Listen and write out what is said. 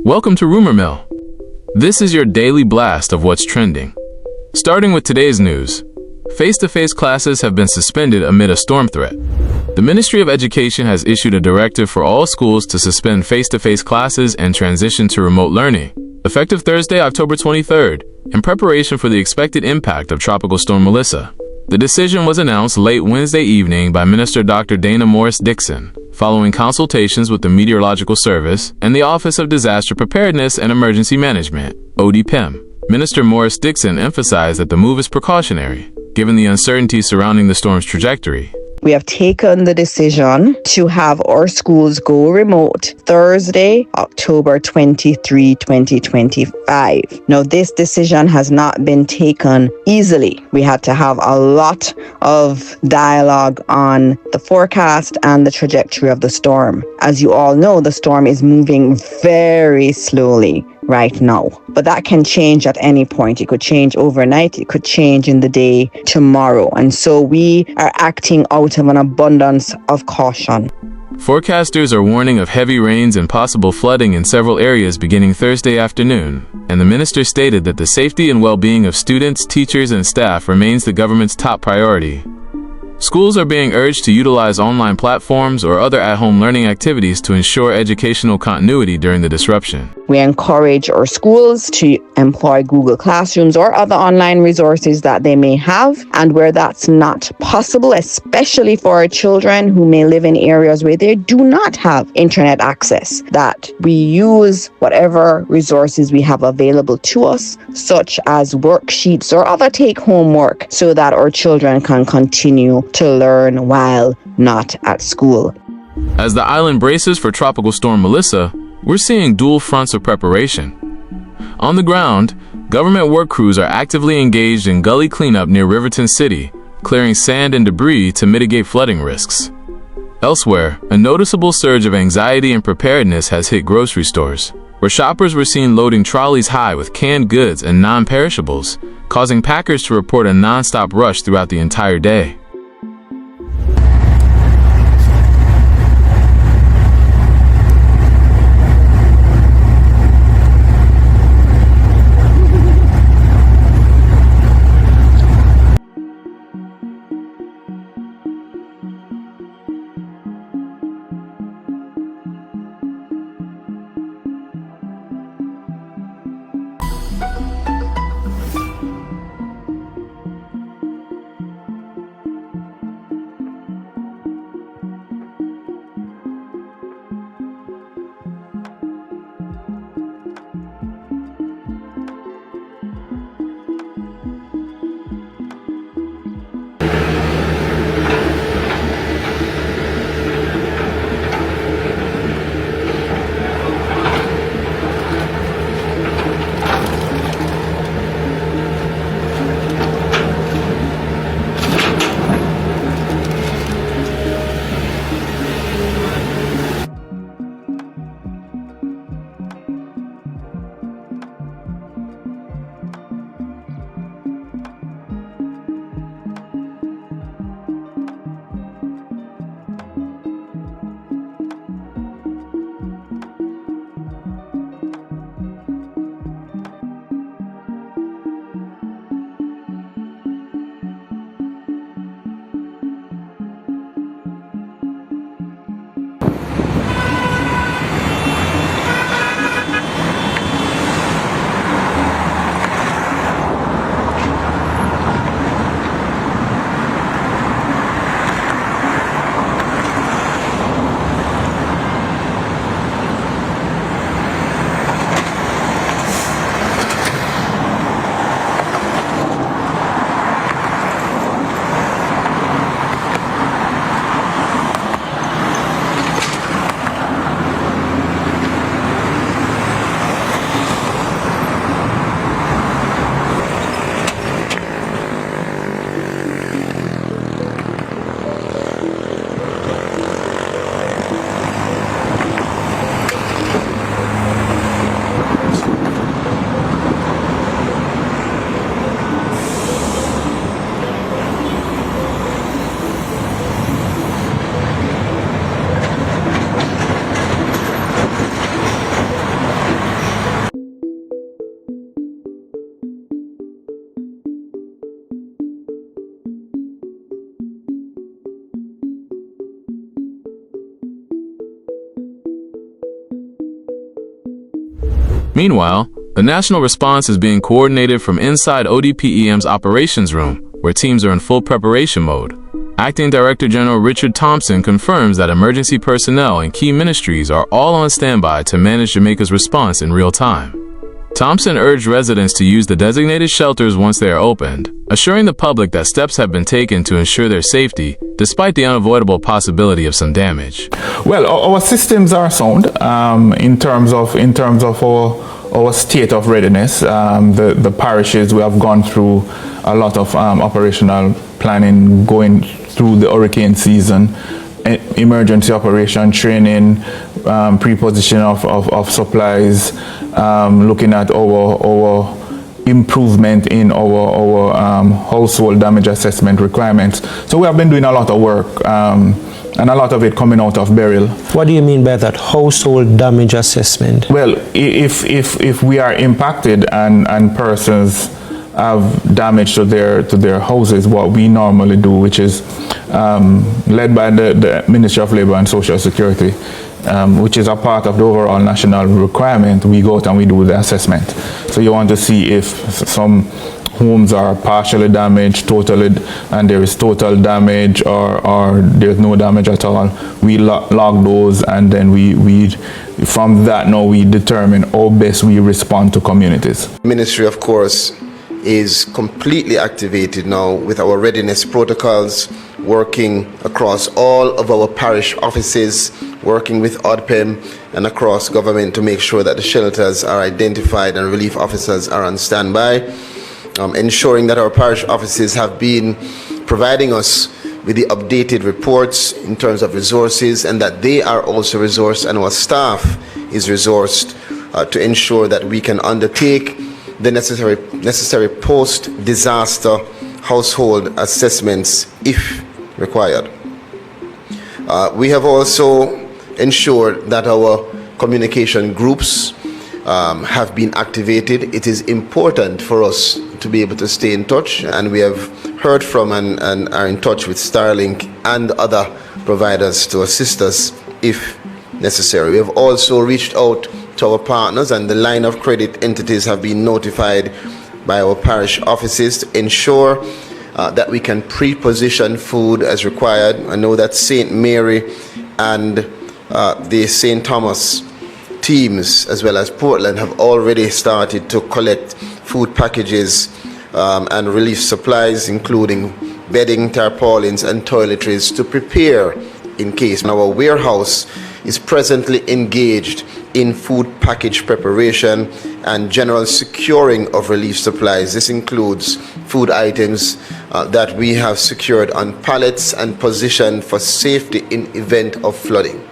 Welcome to Rumor Mill. This is your daily blast of what's trending. Starting with today's news, face-to-face classes have been suspended amid a storm threat. The Ministry of Education has issued a directive for all schools to suspend face-to-face classes and transition to remote learning, effective Thursday, October 23rd, in preparation for the expected impact of Tropical Storm Melissa. The decision was announced late Wednesday evening by Minister Dr. Dana Morris-Dixon, following consultations with the Meteorological Service and the Office of Disaster Preparedness and Emergency Management, ODPEM. Minister Morris-Dixon emphasized that the move is precautionary, given the uncertainty surrounding the storm's trajectory. We have taken the decision to have our schools go remote Thursday, October 23, 2025. Now, this decision has not been taken easily. We had to have a lot of dialogue on the forecast and the trajectory of the storm. As you all know, the storm is moving very slowly right now, but that can change at any point. It could change overnight. It could change in the day tomorrow. And so we are acting out of an abundance of caution. Forecasters are warning of heavy rains and possible flooding in several areas beginning Thursday afternoon, and the minister stated that the safety and well-being of students, teachers, and staff remains the government's top priority. Schools are being urged to utilize online platforms or other at-home learning activities to ensure educational continuity during the disruption. We encourage our schools to employ Google Classrooms or other online resources that they may have, and where that's not possible, especially for our children who may live in areas where they do not have internet access, that we use whatever resources we have available to us, such as worksheets or other take-home work, so that our children can continue to learn while not at school. As the island braces for Tropical Storm Melissa, we're seeing dual fronts of preparation. On the ground, government work crews are actively engaged in gully cleanup near Riverton City, clearing sand and debris to mitigate flooding risks. Elsewhere, a noticeable surge of anxiety and preparedness has hit grocery stores, where shoppers were seen loading trolleys high with canned goods and non-perishables, causing packers to report a non-stop rush throughout the entire day. Meanwhile, the national response is being coordinated from inside ODPEM's operations room, where teams are in full preparation mode. Acting Director General Richard Thompson confirms that emergency personnel and key ministries are all on standby to manage Jamaica's response in real time. Thompson urged residents to use the designated shelters once they are opened, assuring the public that steps have been taken to ensure their safety, despite the unavoidable possibility of some damage. Well, our systems are sound in terms of our state of readiness. The parishes, we have gone through a lot of operational planning, going through the hurricane season, emergency operation training, pre-position of supplies, looking at our improvement in our household damage assessment requirements. So we have been doing a lot of work, and a lot of it coming out of burial. What do you mean by that, household damage assessment? Well, if we are impacted and persons have damage to their houses, what we normally do, which is led by the Ministry of Labour and Social Security, which is a part of the overall national requirement, we go out and we do the assessment. So you want to see if some homes are partially damaged, totally, and there is total damage, or there's no damage at all. We log those, and then we from that now we determine how best we respond to communities. Ministry, of course, is completely activated now with our readiness protocols, working across all of our parish offices, working with ODPEM and across government to make sure that the shelters are identified and relief officers are on standby, ensuring that our parish offices have been providing us with the updated reports in terms of resources, and that they are also resourced and our staff is resourced to ensure that we can undertake the necessary post-disaster household assessments if required. We have also ensured that our communication groups have been activated. It is important for us to be able to stay in touch, and we have heard from and are in touch with Starlink and other providers to assist us if necessary. We have also reached out to our partners, and the line of credit entities have been notified by our parish offices to ensure that we can pre-position food as required. I know that St. Mary and the St. Thomas teams, as well as Portland, have already started to collect food packages and relief supplies, including bedding, tarpaulins, and toiletries to prepare in case. Our warehouse is presently engaged in food package preparation and general securing of relief supplies. This includes food items that we have secured on pallets and positioned for safety in event of flooding.